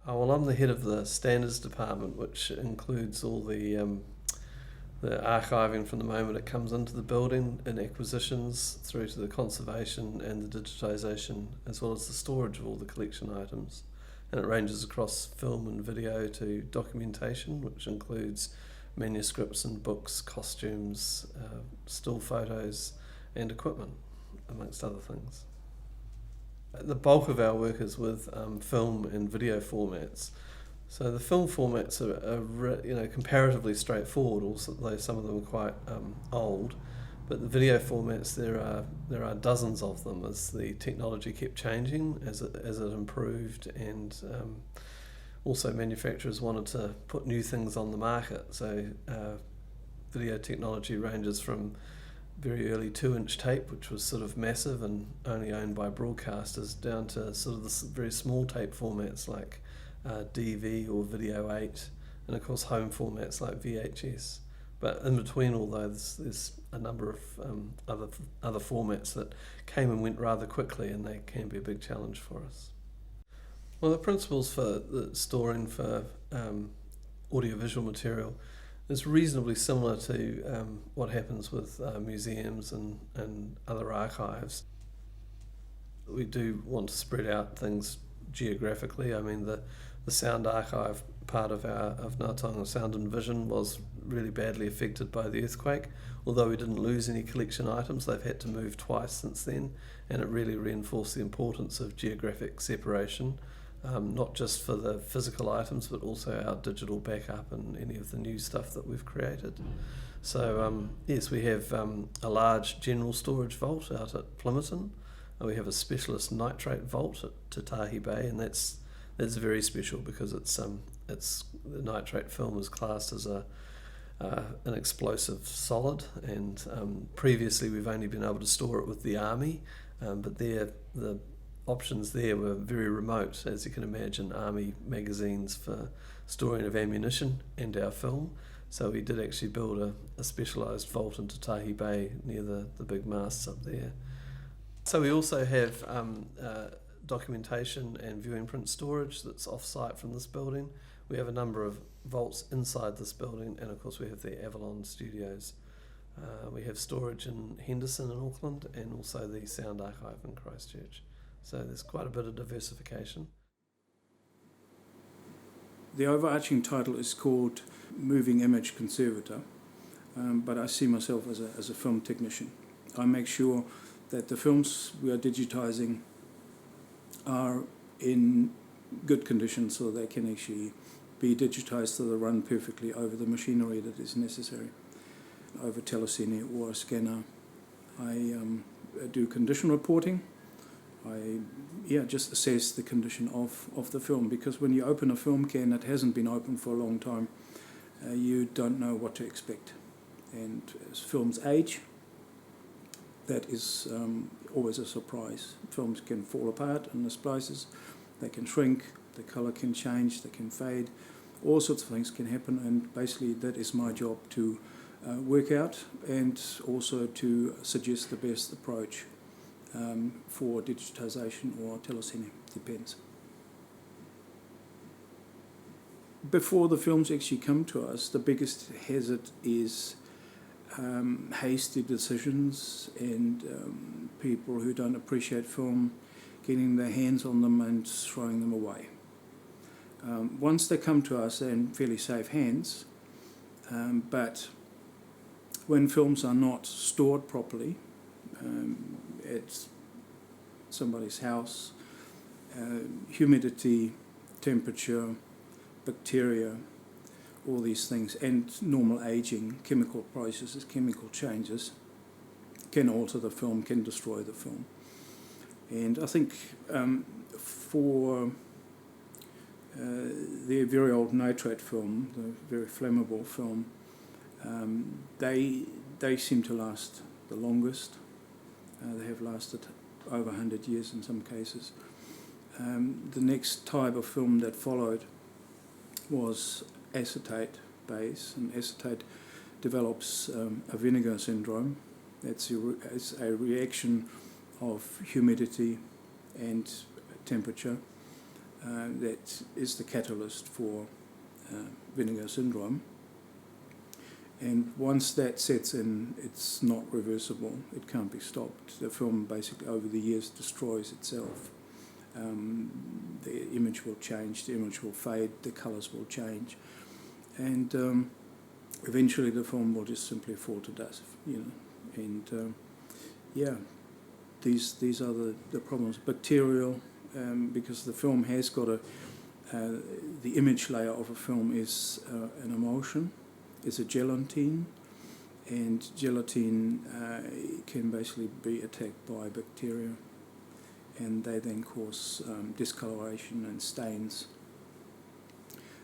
Well, I'm the head of the standards department, which includes all the archiving from the moment it comes into the building and acquisitions through to the conservation and the digitisation, as well as the storage of all the collection items. And it ranges across film and video to documentation, which includes manuscripts and books, costumes, still photos, and equipment, amongst other things. The bulk of our work is with film and video formats. So the film formats are comparatively straightforward, although some of them are quite old. But the video formats, there are dozens of them as the technology kept changing, as it improved, and also manufacturers wanted to put new things on the market. So video technology ranges from very early 2-inch tape, which was sort of massive and only owned by broadcasters, down to sort of the very small tape formats like DV or Video 8, and of course home formats like VHS. But in between all those, there's a number of other formats that came and went rather quickly, and they can be a big challenge for us. Well, the principles for the storing for audiovisual material is reasonably similar to what happens with museums and other archives. We do want to spread out things geographically. I mean, the sound archive part of Ngā Sound and Vision was really badly affected by the earthquake. Although we didn't lose any collection items, they've had to move twice since then, and it really reinforced the importance of geographic separation. Not just for the physical items, but also our digital backup and any of the new stuff that we've created. So yes, we have a large general storage vault out at Plimmerton. We have a specialist nitrate vault at Acetate Bay, and that's very special because it's the nitrate film is classed as an explosive solid, and previously we've only been able to store it with the army, but the options there were very remote, as you can imagine, army magazines for storing of ammunition and our film. So we did actually build a specialised vault into Tahi Bay near the big masts up there. So we also have documentation and viewing print storage that's off-site from this building. We have a number of vaults inside this building, and of course we have the Avalon Studios. We have storage in Henderson in Auckland, and also the Sound Archive in Christchurch. So there's quite a bit of diversification. The overarching title is called Moving Image Conservator, but I see myself as a film technician. I make sure that the films we are digitising are in good condition so they can actually be digitised so they run perfectly over the machinery that is necessary, over telecine or a scanner. I do condition reporting. I just assess the condition of the film, because when you open a film can that hasn't been open for a long time, you don't know what to expect. And as films age, that is always a surprise. Films can fall apart in the places, they can shrink, the colour can change, they can fade, all sorts of things can happen, and basically that is my job to work out and also to suggest the best approach for digitisation or telecine, depends. Before the films actually come to us, the biggest hazard is hasty decisions and people who don't appreciate film getting their hands on them and throwing them away. Once they come to us, they're in fairly safe hands, but when films are not stored properly, at somebody's house, humidity, temperature, bacteria, all these things, and normal aging, chemical processes, chemical changes, can alter the film, can destroy the film. And I think for the very old nitrate film, the very flammable film, they seem to last the longest. They have lasted over 100 years in some cases. The next type of film that followed was acetate base, and acetate develops a vinegar syndrome. It's a reaction of humidity and temperature. that is the catalyst for vinegar syndrome. And once that sets in, it's not reversible. It can't be stopped. The film basically over the years destroys itself. The image will change, the image will fade, the colours will change, and eventually the film will just simply fall to dust, And these are the problems. Bacterial, because the film has got the image layer of a film is an emulsion, is a gelatine, and gelatine can basically be attacked by bacteria, and they then cause discoloration and stains.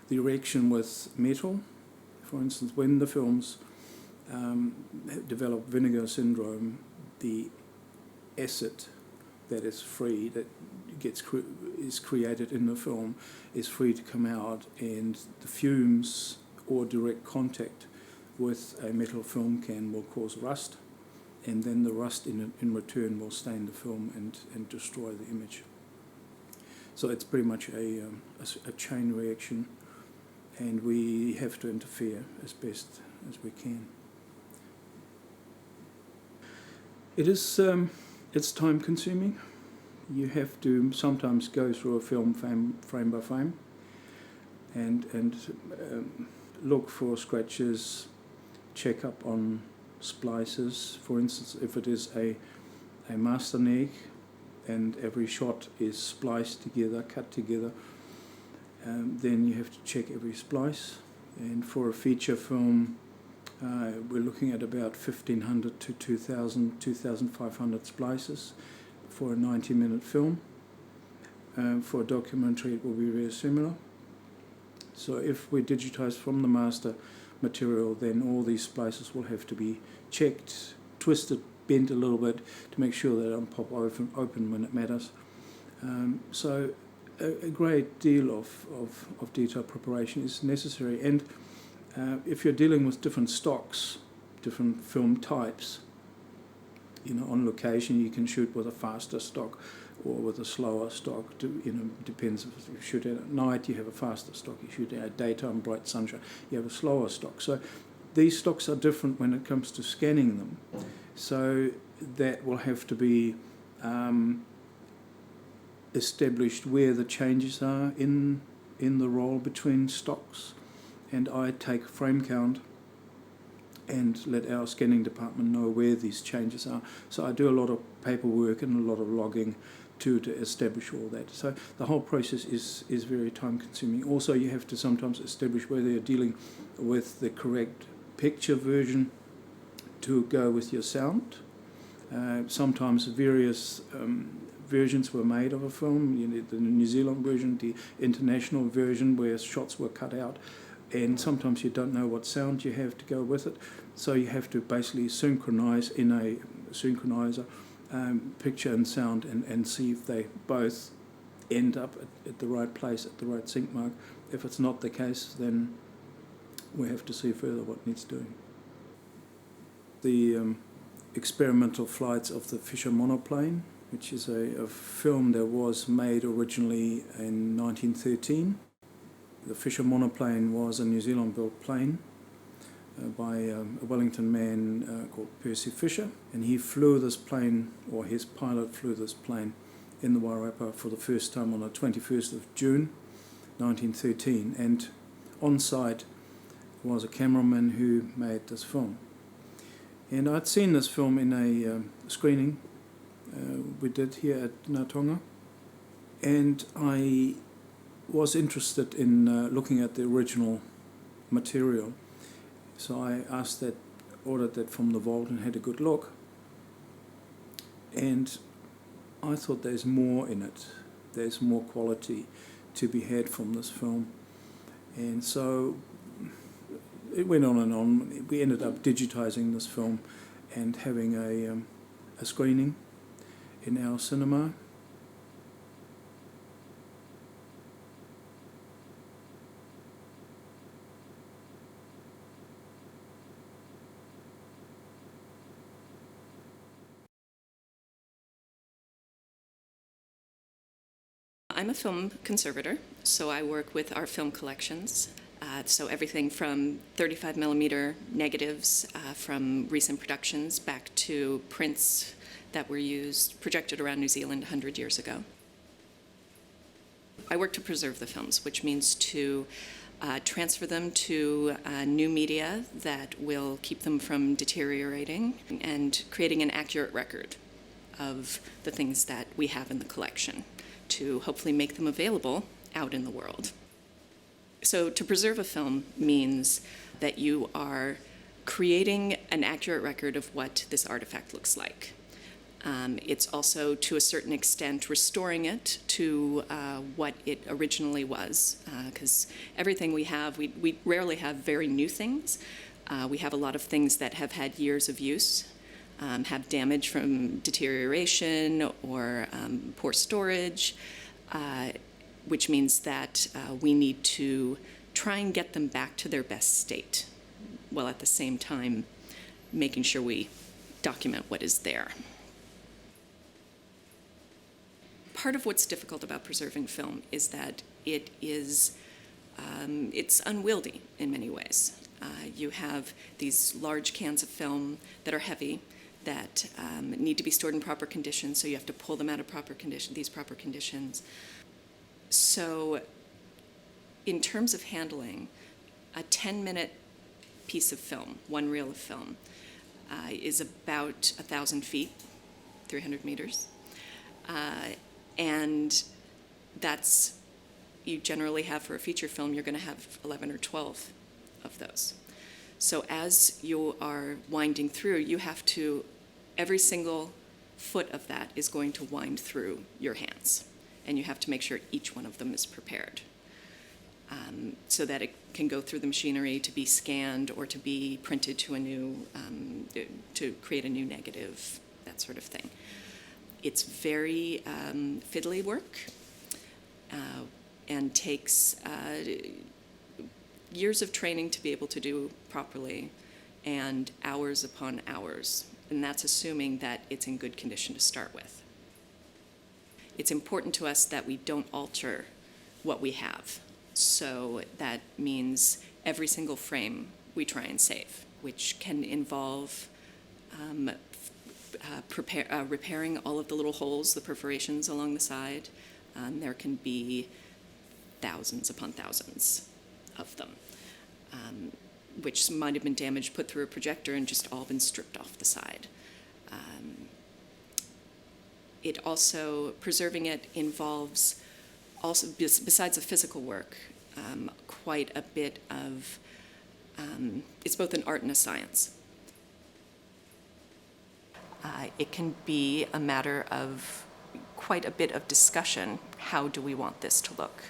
The reaction with metal, for instance, when the films develop vinegar syndrome, the acid that is free, that is created in the film, is free to come out, and the fumes or direct contact with a metal film can will cause rust, and then the rust in return will stain the film and destroy the image. So it's pretty much a chain reaction, and we have to interfere as best as we can. It's time consuming. You have to sometimes go through a film frame by frame and look for scratches, check up on splices. For instance, if it is a master neg and every shot is spliced together, cut together, then you have to check every splice. And for a feature film, we're looking at about 1,500 to 2,000, 2,500 splices for a 90-minute film. For a documentary, it will be very similar. So if we digitize from the master material, then all these splices will have to be checked, twisted, bent a little bit to make sure they don't pop open when it matters. So a great deal of detail preparation is necessary. And if you're dealing with different stocks, different film types, on location you can shoot with a faster stock or with a slower stock. Depends. If you shoot at night, you have a faster stock. You shoot at daytime, bright sunshine, you have a slower stock. So these stocks are different when it comes to scanning them. So that will have to be established where the changes are in the roll between stocks. And I take frame count and let our scanning department know where these changes are. So I do a lot of paperwork and a lot of logging to establish all that. So the whole process is very time consuming. Also, you have to sometimes establish whether you're dealing with the correct picture version to go with your sound. Sometimes various versions were made of a film, the New Zealand version, the international version where shots were cut out, and sometimes you don't know what sound you have to go with it, so you have to basically synchronize in a synchronizer picture and sound and see if they both end up at the right place, at the right sync mark. If it's not the case, then we have to see further what needs doing. The experimental flights of the Fisher Monoplane, which is a film that was made originally in 1913. The Fisher Monoplane was a New Zealand-built plane by a Wellington man called Percy Fisher, and he flew this plane, or his pilot flew this plane in the Wairarapa for the first time on the 21st of June 1913, and on site was a cameraman who made this film. And I'd seen this film in a screening we did here at Ngatonga, and I was interested in looking at the original material. So I ordered that from the vault and had a good look. And I thought there's more in it. There's more quality to be had from this film. And so it went on and on. We ended up digitizing this film and having a screening in our cinema. I'm a film conservator, so I work with our film collections. So everything from 35 millimeter negatives from recent productions back to prints that were used, projected around New Zealand 100 years ago. I work to preserve the films, which means to transfer them to new media that will keep them from deteriorating and creating an accurate record of the things that we have in the collection to hopefully make them available out in the world. So to preserve a film means that you are creating an accurate record of what this artifact looks like. It's also, to a certain extent, restoring it to what it originally was, because everything we have, we rarely have very new things. We have a lot of things that have had years of use, have damage from deterioration or poor storage, which means that we need to try and get them back to their best state, while at the same time making sure we document what is there. Part of what's difficult about preserving film is that it's unwieldy in many ways. You have these large cans of film that are heavy, that need to be stored in proper conditions, so you have to pull them out of these proper conditions. So in terms of handling, a 10-minute piece of film, one reel of film, is about 1,000 feet, 300 meters. And that's, you generally have for a feature film, you're going to have 11 or 12 of those. So as you are winding through, you have to, every single foot of that is going to wind through your hands. And you have to make sure each one of them is prepared so that it can go through the machinery to be scanned or to be printed to a new, to create a new negative, that sort of thing. It's very fiddly work and takes years of training to be able to do properly and hours upon hours. And that's assuming that it's in good condition to start with. It's important to us that we don't alter what we have. So that means every single frame we try and save, which can involve repairing all of the little holes, the perforations along the side. There can be thousands upon thousands of them, which might have been damaged, put through a projector, and just all been stripped off the side. It also, preserving it involves, also besides the physical work, quite a bit of, it's both an art and a science. It can be a matter of quite a bit of discussion. How do we want this to look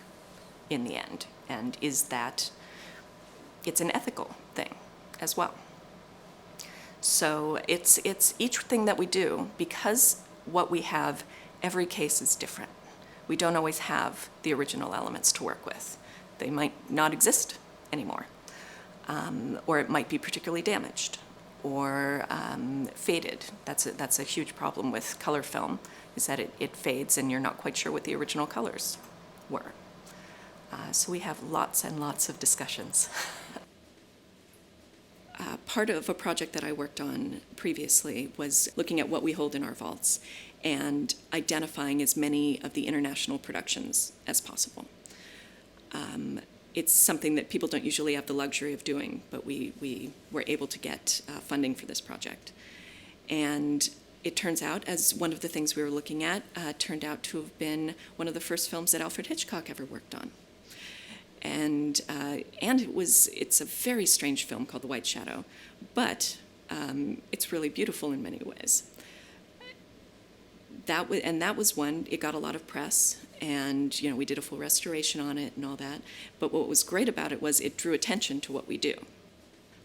in the end? And is that, it's an ethical thing as well. So it's each thing that we do, because what we have, every case is different. We don't always have the original elements to work with. They might not exist anymore, or it might be particularly damaged or faded. That's a huge problem with color film, is that it fades and you're not quite sure what the original colors were. So we have lots and lots of discussions. Part of a project that I worked on previously was looking at what we hold in our vaults and identifying as many of the international productions as possible. It's something that people don't usually have the luxury of doing, but we were able to get funding for this project. And it turns out, as one of the things we were looking at, turned out to have been one of the first films that Alfred Hitchcock ever worked on. And it's a very strange film called The White Shadow, but it's really beautiful in many ways. That was one. It got a lot of press, and we did a full restoration on it and all that. But what was great about it was it drew attention to what we do.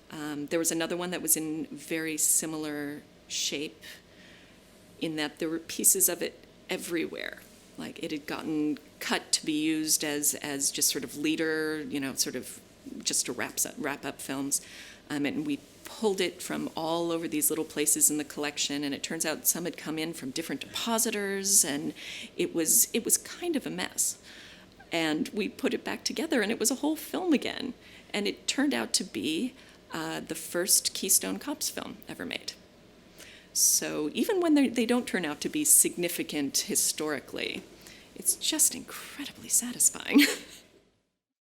There was another one that was in very similar shape, in that there were pieces of it everywhere. Like it had gotten cut to be used as just sort of leader, sort of just to wrap up films. And we pulled it from all over these little places in the collection, and it turns out some had come in from different depositors, and it was kind of a mess. And we put it back together, and it was a whole film again. And it turned out to be the first Keystone Cops film ever made. So even when they don't turn out to be significant historically, it's just incredibly satisfying.